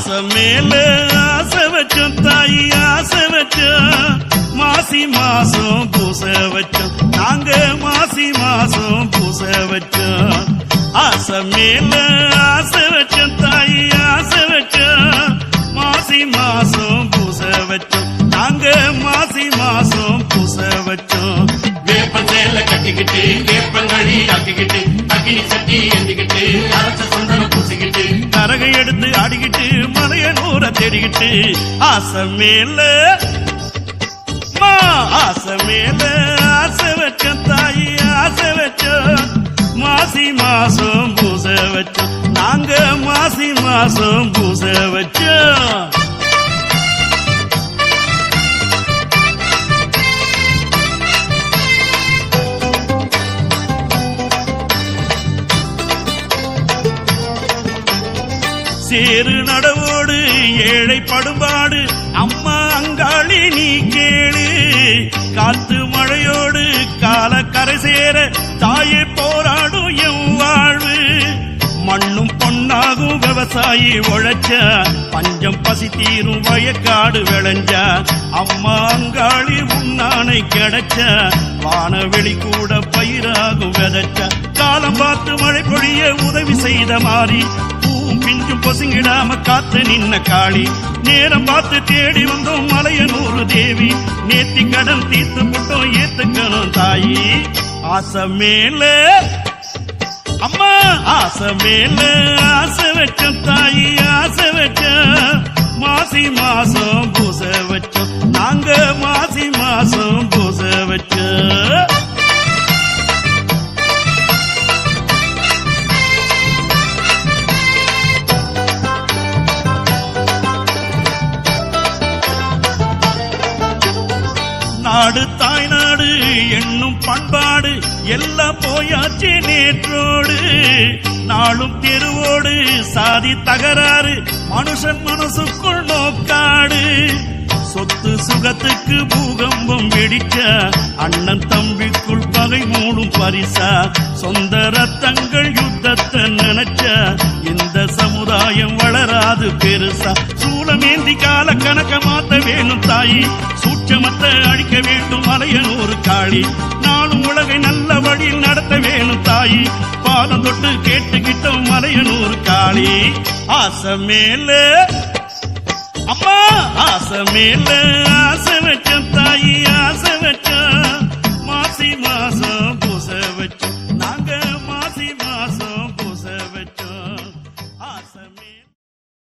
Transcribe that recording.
ஆசை மேல ஆசை வச்சோம் தாயி ஆசை வச்சோம் மாசி மாசம் பூச வச்சோம் நாங்க மாசி மாசம் பூச வச்சோம் ஆசை மேல ஆசை வச்சோம் தாயி ஆசை வச்சோம் மாசி மாசம் பூச வச்சோம் நாங்க மாசி மாசம் பூச வச்சோம் வேப்ப சேலை கட்டிக்கிட்டு வேப்பங்கழி ஆக்கிக்கிட்டு அக்கினி சட்டி ஏந்திக்கிட்டு அரச சந்தனம் பூசிக்கிட்டு கரகை எடுத்து ஆடிக்கிட்டு மலையனூர தேடிக்கிட்டு ஆசை மேல ஆசை மேல ஆசை வச்சோம் தாயி ஆசை வச்சோம் மாசி மாசம் பூச வச்சோம் நாங்க மாசி மாசம் பூச வச்சோம் சேரு நடவோடு ஏழை படுபாடு அம்மா அங்காளி நீ கேளு காத்து மழையோடு கால கரை சேர தாயே போராடும் என் வாழ்வு மண்ணும் பொன்னாகும் விவசாயி உழைச்ச பஞ்சம் பசி தீரும் வயக்காடு விளைஞ்ச அம்மா அங்காளி உன்னானை கிடைச்ச வானவெளி கூட பயிராகும் விதைச்ச காலம் பார்த்து மழை பொழிய உதவி செய்த மாறி பிஞ்சும் பொசுங்கிடாம காத்து நின்ன காளி நேரம் பார்த்து தேடி வந்தோம் மலையனூறு தேவி நேத்தி கடன் தீர்த்து போட்டோம் ஏத்துக்கணும் தாயி ஆசை மேல அம்மா ஆசை மேல ஆசை வச்சோம் தாயி ஆசை வச்சோம் மாசி மாசம் பூச வச்சோம் நாங்க மாசி மாசம் பூச வச்சோம் நாடு தாய்நாடு என்னும் பண்பாடு எல்லாம் போயாச்சு நேற்றோடு நாளும் தெருவோடு சாதி தகராறு மனுஷன் மனசுக்குள் நோக்காடு சொத்து சுகத்துக்கு பூகம்பம் வெடிக்க அண்ணன் தம்பிக்குள் பகை மூடும் பரிசா சொந்த ரத்தங்கள் யுத்தத்தை நினைச்ச இந்த சமுதாயம் வளராது பெருசா சூளமேந்தி கால கணக்க மாத்த வேணும் தாயி சூட்சமத்தை அழிக்க வேண்டும் மலையனூறு காளி நானும் உலகை நல்ல வழியில் நடத்த வேணும் தாயி பாதம் தொட்டு கேட்டுக்கிட்டோம் மலையனூறு காளி ஆசை மேல அம்மா ஆசை மேல ஆசை வச்சோம் தாயி ஆசை